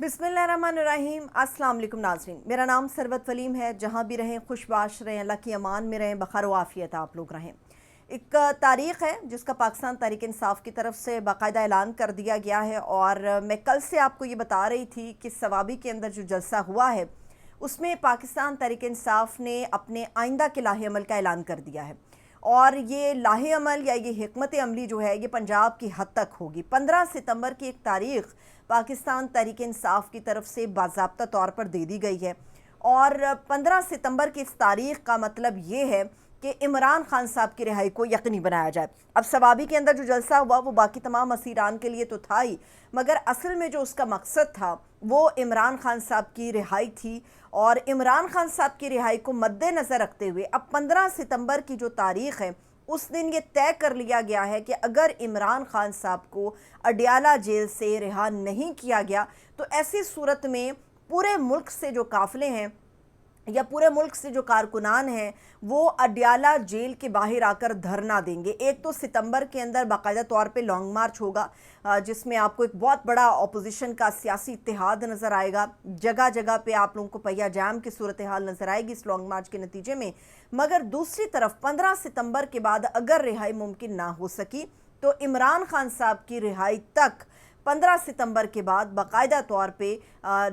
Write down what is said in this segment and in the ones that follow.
बिस्मिल्लाहिर्रहमानिर्रहीम। अस्सलाम वालेकुम नाज़रीन, मेरा नाम सरवत वलीम है। जहाँ भी रहें खुशबाश रहें, अल्लाह की अमान में रहें, बखैर व आफियत आप लोग रहें। एक तारीख़ है जिसका पाकिस्तान तहरीक इंसाफ की तरफ से बाकायदा ऐलान कर दिया गया है, और मैं कल से आपको ये बता रही थी कि सवाबी के अंदर जो जलसा हुआ है उसमें पाकिस्तान तहरीक इंसाफ ने अपने आइंदा के लाहे अमल का ऐलान कर दिया है। और ये लाहे अमल या ये हिकमत अमली जो है ये पंजाब की हद तक होगी। 15 सितंबर की एक तारीख़ पाकिस्तान तहरीक इंसाफ की तरफ से बाज़ाब्ता तौर पर दे दी गई है, और 15 सितंबर की इस तारीख़ का मतलब ये है कि इमरान खान साहब की रिहाई को यकीनी बनाया जाए। अब सवाबी के अंदर जो जलसा हुआ वो बाकी तमाम असीरान के लिए तो था ही, मगर असल में जो उसका मकसद था वो इमरान खान साहब की रिहाई थी। और इमरान खान साहब की रिहाई को मद्देनज़र रखते हुए अब 15 सितंबर की जो तारीख़ है उस दिन ये तय कर लिया गया है कि अगर इमरान खान साहब को अडियाला जेल से रिहा नहीं किया गया तो ऐसी सूरत में पूरे मुल्क से जो काफ़िले हैं या पूरे मुल्क से जो कारकुनान हैं वो अडियाला जेल के बाहर आकर धरना देंगे। एक तो सितंबर के अंदर बाकायदा तौर पे लॉन्ग मार्च होगा, जिसमें आपको एक बहुत बड़ा अपोजिशन का सियासी इत्तेहाद नज़र आएगा। जगह जगह पे आप लोगों को पहिया जाम की सूरत हाल नज़र आएगी इस लॉन्ग मार्च के नतीजे में। मगर दूसरी तरफ 15 सितंबर के बाद अगर रिहाई मुमकिन ना हो सकी तो इमरान खान साहब की रिहाई तक 15 सितंबर के बाद बाकायदा तौर पे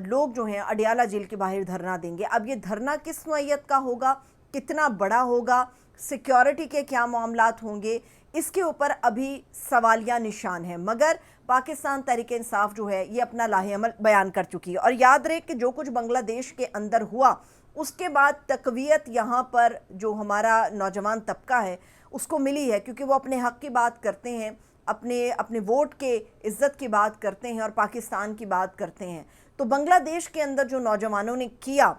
लोग जो हैं अडियाला जेल के बाहर धरना देंगे। अब ये धरना किस नौइयत का होगा, कितना बड़ा होगा, सिक्योरिटी के क्या मामलात होंगे, इसके ऊपर अभी सवालिया निशान है। मगर पाकिस्तान तहरीक इंसाफ जो है ये अपना लाहे अमल बयान कर चुकी है। और याद रहे कि जो कुछ बांग्लादेश के अंदर हुआ उसके बाद तकवीयत यहाँ पर जो हमारा नौजवान तबका है उसको मिली है, क्योंकि वो अपने हक़ की बात करते हैं, अपने अपने वोट के इज़्ज़त की बात करते हैं और पाकिस्तान की बात करते हैं। तो बांग्लादेश के अंदर जो नौजवानों ने किया,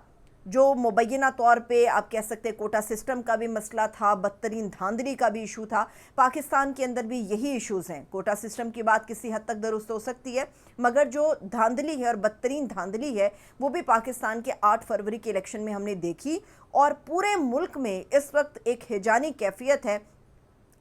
जो मुबैना तौर पे आप कह सकते हैं कोटा सिस्टम का भी मसला था, बदतरीन धांधली का भी इशू था। पाकिस्तान के अंदर भी यही इश्यूज़ हैं। कोटा सिस्टम की बात किसी हद तक दुरुस्त हो सकती है, मगर जो धांधली है और बदतरीन धांधली है वो भी पाकिस्तान के 8 फरवरी के इलेक्शन में हमने देखी। और पूरे मुल्क में इस वक्त एक हिजानी कैफियत है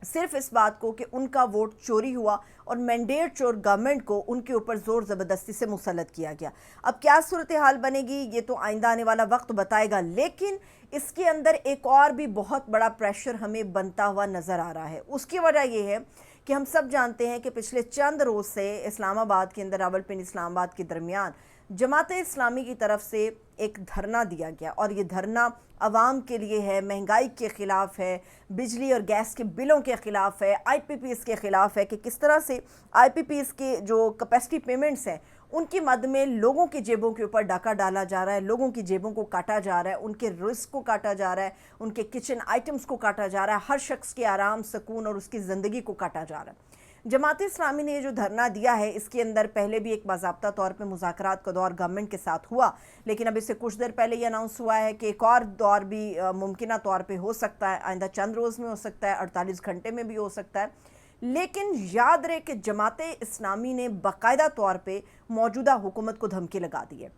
सिर्फ इस बात को कि उनका वोट चोरी हुआ और मैंडेट चोर गवर्नमेंट को उनके ऊपर ज़ोर ज़बरदस्ती से मुसल्लत किया गया। अब क्या सूरत हाल बनेगी ये तो आइंदा आने वाला वक्त बताएगा, लेकिन इसके अंदर एक और भी बहुत बड़ा प्रेशर हमें बनता हुआ नज़र आ रहा है। उसकी वजह यह है कि हम सब जानते हैं कि पिछले चंद रोज़ से इस्लामाबाद के अंदर, रावलपिंडी इस्लामाबाद के दरमियान जमात इस्लामी की तरफ से एक धरना दिया गया, और ये धरना अवाम के लिए है, महंगाई के ख़िलाफ़ है, बिजली और गैस के बिलों के ख़िलाफ़ है, IPPs के ख़िलाफ़ है कि किस तरह से IPPs के जो कैपेसिटी पेमेंट्स हैं उनकी मद में लोगों की जेबों के ऊपर डाका डाला जा रहा है, लोगों की जेबों को काटा जा रहा है, उनके रिस्क को काटा जा रहा है, उनके किचन आइटम्स को काटा जा रहा है, हर शख्स के आराम सुकून और उसकी ज़िंदगी को काटा जा रहा है। जमात इस्लामी ने जो धरना दिया है इसके अंदर पहले भी एक बाज़ाब्ता तौर पे मुज़ाकरात का दौर गवर्नमेंट के साथ हुआ, लेकिन अब इससे कुछ देर पहले ये अनाउंस हुआ है कि एक और दौर भी मुमकिना तौर पे हो सकता है, आइंदा चंद रोज़ में हो सकता है, 48 घंटे में भी हो सकता है। लेकिन याद रहे कि जमात इस्लामी ने बाकायदा तौर पे मौजूदा हुकूमत को धमकी लगा दी है।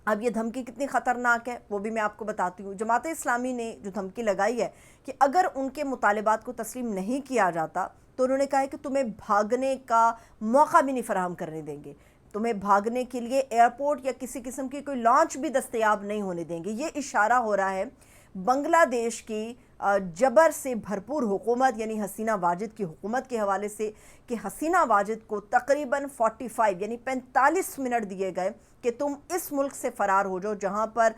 अब ये धमकी कितनी ख़तरनाक है वो भी मैं आपको बताती हूँ। जमात इस्लामी ने जो धमकी लगाई है कि अगर उनके मुतालिबात को तस्लीम नहीं किया जाता तो उन्होंने कहा है कि तुम्हें भागने का मौका भी नहीं फराहम करने देंगे, तुम्हें भागने के लिए एयरपोर्ट या किसी किस्म की कोई लॉन्च भी दस्तयाब नहीं होने देंगे। ये इशारा हो रहा है बांग्लादेश की जबर से भरपूर हुकूमत यानी हसीना वाजिद की हुकूमत के हवाले से, कि हसीना वाजिद को तकरीबन 45 यानी 45 मिनट दिए गए कि तुम इस मुल्क से फ़रार हो जाओ जहाँ पर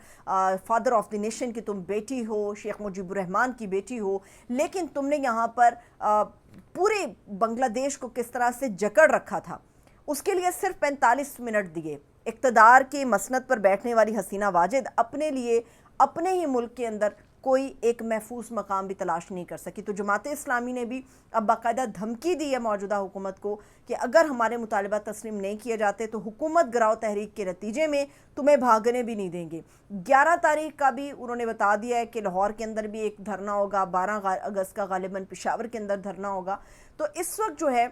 फादर ऑफ द नेशन की तुम बेटी हो, शेख मुजीबुर रहमान की बेटी हो, लेकिन तुमने यहाँ पर पूरे बांग्लादेश को किस तरह से जकड़ रखा था। उसके लिए सिर्फ 45 मिनट दिए। इक़्तिदार के मसनद पर बैठने वाली हसीना वाजिद अपने लिए अपने ही मुल्क के अंदर कोई एक महफूज मकाम भी तलाश नहीं कर सकी। तो जमात इस्लामी ने भी अब बाकायदा धमकी दी है मौजूदा हुकूमत को कि अगर हमारे मुतालिबा तस्लीम नहीं किए जाते तो हुकूमत गिराओ तहरीक के नतीजे में तुम्हें भागने भी नहीं देंगे। 11 तारीख का भी उन्होंने बता दिया है कि लाहौर के अंदर भी एक धरना होगा, 12 अगस्त का गालिबन पेशावर के अंदर धरना होगा। तो इस वक्त जो है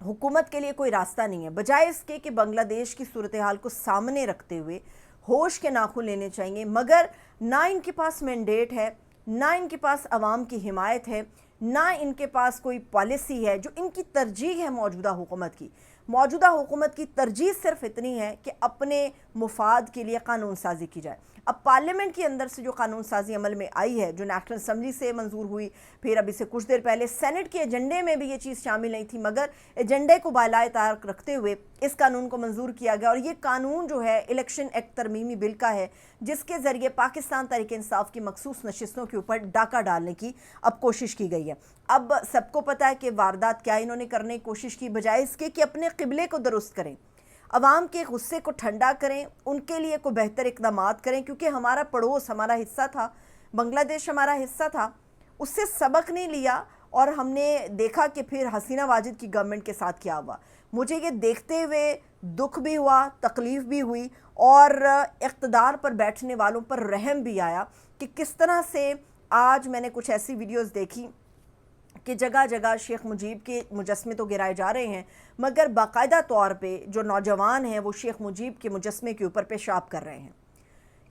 हुकूमत के लिए कोई रास्ता नहीं है, बजाय इसके कि बांग्लादेश की सूरत हाल को सामने रखते हुए होश के नाखून लेने चाहिए। मगर ना इनके पास मैंडेट है, ना इनके पास अवाम की हिमायत है, ना इनके पास कोई पॉलिसी है जो इनकी तरजीह है मौजूदा हुकूमत की। موجودہ حکومت کی ترجیح صرف اتنی ہے کہ اپنے مفاد کے لیے قانون سازی کی جائے۔ اب پارلیمنٹ کے اندر سے جو قانون سازی عمل میں آئی ہے، جو نیشنل اسمبلی سے منظور ہوئی، پھر ابھی سے کچھ دیر پہلے سینٹ کے ایجنڈے میں بھی یہ چیز شامل نہیں تھی، مگر ایجنڈے کو بالائے طاق رکھتے ہوئے اس قانون کو منظور کیا گیا، اور یہ قانون جو ہے الیکشن ایکٹ ترمیمی بل کا ہے، جس کے ذریعے پاکستان تحریک انصاف کی مخصوص نشستوں کے اوپر ڈاکہ ڈالنے کی اب کوشش کی گئی ہے۔ اب سب کو پتہ ہے کہ واردات کیا انہوں نے کرنے کی کوشش کی، بجائے اس کے کہ اپنے قبلے کو درست کریں، عوام کے غصے کو ٹھنڈا کریں، ان کے لیے کوئی بہتر اقدامات کریں، کیونکہ ہمارا پڑوس ہمارا حصہ تھا، بنگلہ دیش ہمارا حصہ تھا، اس سے سبق نہیں لیا، اور ہم نے دیکھا کہ پھر حسینہ واجد کی گورنمنٹ کے ساتھ کیا ہوا۔ مجھے یہ دیکھتے ہوئے دکھ بھی ہوا، تکلیف بھی ہوئی، اور اقتدار پر بیٹھنے والوں پر رحم بھی آیا کہ کس طرح سے آج میں نے کچھ ایسی ویڈیوز دیکھی کہ جگہ جگہ شیخ مجیب کے مجسمے تو گرائے جا رہے ہیں، مگر باقاعدہ طور پہ جو نوجوان ہیں وہ شیخ مجیب کے مجسمے کے اوپر پیشاب کر رہے ہیں۔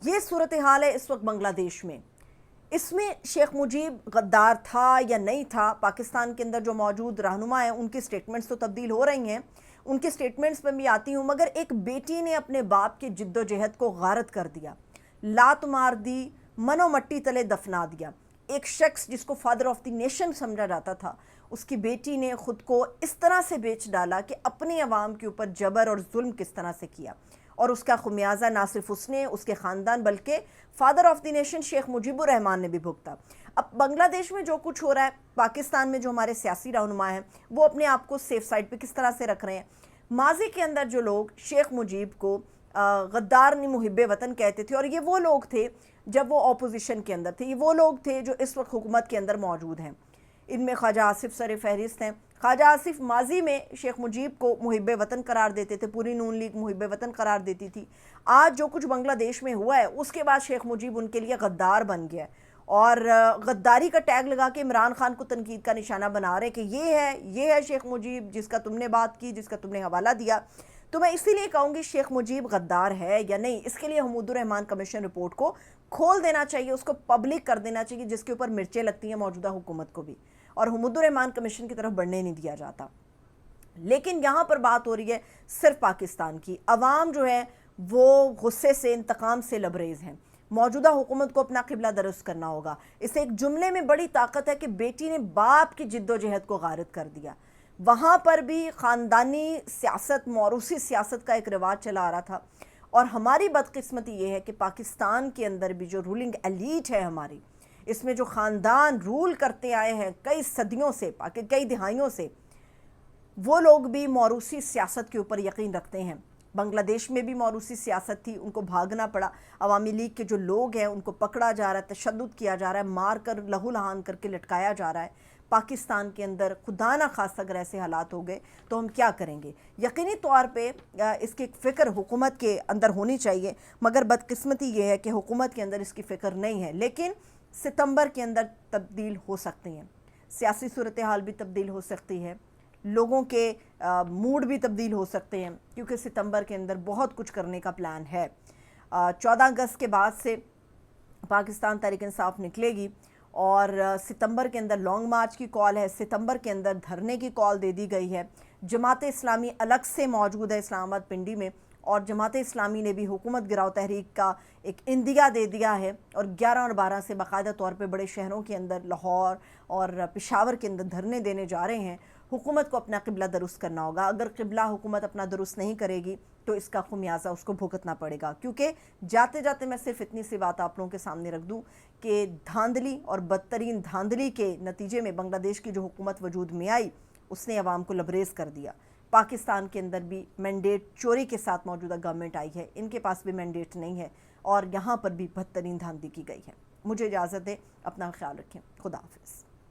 یہ صورتحال ہے اس وقت بنگلہ دیش میں۔ اس میں شیخ مجیب غدار تھا یا نہیں تھا، پاکستان کے اندر جو موجود رہنما ہیں ان کی سٹیٹمنٹس تو تبدیل ہو رہی ہیں، ان کے سٹیٹمنٹس میں بھی آتی ہوں، مگر ایک بیٹی نے اپنے باپ کی جد و جہد کو غارت کر دیا، لات مار دی، منو مٹی تلے دفنا دیا۔ ایک شخص جس کو فادر آف دی نیشن سمجھا جاتا تھا، اس کی بیٹی نے خود کو اس طرح سے بیچ ڈالا کہ اپنی عوام کے اوپر جبر اور ظلم کس طرح سے کیا، اور اس کا خمیازہ نہ صرف اس نے، اس کے خاندان، بلکہ فادر آف دی نیشن شیخ مجیب الرحمان نے بھی بھگتا۔ اب بنگلہ دیش میں جو کچھ ہو رہا ہے، پاکستان میں جو ہمارے سیاسی رہنما ہیں وہ اپنے آپ کو سیف سائڈ پہ کس طرح سے رکھ رہے ہیں۔ ماضی کے اندر جو لوگ شیخ مجیب کو غدار محب وطن کہتے تھے، اور یہ وہ لوگ تھے جب وہ اپوزیشن کے اندر تھے، یہ وہ لوگ تھے جو اس وقت حکومت کے اندر موجود ہیں۔ ان میں خواجہ آصف سر فہرست ہیں۔ خواجہ آصف ماضی میں شیخ مجیب کو محب وطن قرار دیتے تھے، پوری نون لیگ محب وطن قرار دیتی تھی۔ آج جو کچھ بنگلہ دیش میں ہوا ہے اس کے بعد شیخ مجیب ان کے لیے غدار بن گیا ہے، اور غداری کا ٹیگ لگا کے عمران خان کو تنقید کا نشانہ بنا رہے کہ یہ ہے شیخ مجیب جس کا تم نے بات کی، جس کا تم نے حوالہ دیا۔ تو میں اسی لیے کہوں گی شیخ مجیب غدار ہے یا نہیں، اس کے لیے حمود الرحمان کمیشن رپورٹ کو کھول دینا چاہیے، اس کو پبلک کر دینا چاہیے، جس کے اوپر مرچیں لگتی ہیں موجودہ حکومت کو بھی، اور حمود الرحمان کمیشن کی طرف بڑھنے نہیں دیا جاتا۔ لیکن یہاں پر بات ہو رہی ہے صرف پاکستان کی۔ عوام جو ہے وہ غصے سے، انتقام سے لبریز ہیں۔ موجودہ حکومت کو اپنا قبلہ درست کرنا ہوگا۔ اسے ایک جملے میں بڑی طاقت ہے کہ بیٹی نے باپ کی جد و جہد کو غارت کر دیا۔ وہاں پر بھی خاندانی سیاست، موروثی سیاست کا ایک رواج چلا آ رہا تھا، اور ہماری بدقسمتی یہ ہے کہ پاکستان کے اندر بھی جو رولنگ ایلیٹ ہے ہماری، اس میں جو خاندان رول کرتے آئے ہیں کئی صدیوں سے، کئی دہائیوں سے، وہ لوگ بھی موروثی سیاست کے اوپر یقین رکھتے ہیں۔ بنگلہ دیش میں بھی موروثی سیاست تھی، ان کو بھاگنا پڑا۔ عوامی لیگ کے جو لوگ ہیں ان کو پکڑا جا رہا ہے، تشدد کیا جا رہا ہے، مار کر لہو لہان کر کے لٹکایا جا رہا ہے۔ پاکستان کے اندر خدا نہ خواستہ اگر ایسے حالات ہو گئے تو ہم کیا کریں گے؟ یقینی طور پہ اس کی فکر حکومت کے اندر ہونی چاہیے، مگر بدقسمتی یہ ہے کہ حکومت کے اندر اس کی فکر نہیں ہے۔ لیکن ستمبر کے اندر تبدیل ہو سکتی ہیں، سیاسی صورتحال بھی تبدیل ہو سکتی ہے، لوگوں کے موڈ بھی تبدیل ہو سکتے ہیں، کیونکہ ستمبر کے اندر بہت کچھ کرنے کا پلان ہے۔ 14 اگست کے بعد سے پاکستان تحریک انصاف نکلے گی، اور ستمبر کے اندر لانگ مارچ کی کال ہے، ستمبر کے اندر دھرنے کی کال دے دی گئی ہے۔ جماعت اسلامی الگ سے موجود ہے اسلام آباد پنڈی میں، اور جماعت اسلامی نے بھی حکومت گراؤ تحریک کا ایک اندیا دے دیا ہے، اور 11 اور 12 سے باقاعدہ طور پہ بڑے شہروں کے اندر، لاہور اور پشاور کے اندر دھرنے دینے جا رہے ہیں۔ حکومت کو اپنا قبلہ درست کرنا ہوگا۔ اگر قبلہ حکومت اپنا درست نہیں کرے گی تو اس کا خمیازہ اس کو بھگتنا پڑے گا، کیونکہ جاتے جاتے میں صرف اتنی سی بات آپ لوگوں کے سامنے رکھ دوں کہ دھاندلی اور بدترین دھاندلی کے نتیجے میں بنگلہ دیش کی جو حکومت وجود میں آئی اس نے عوام کو لبریز کر دیا۔ پاکستان کے اندر بھی مینڈیٹ چوری کے ساتھ موجودہ گورنمنٹ آئی ہے، ان کے پاس بھی مینڈیٹ نہیں ہے، اور یہاں پر بھی بدترین دھاندلی کی گئی ہے۔ مجھے اجازت دیں، اپنا خیال رکھیں، خدا حافظ۔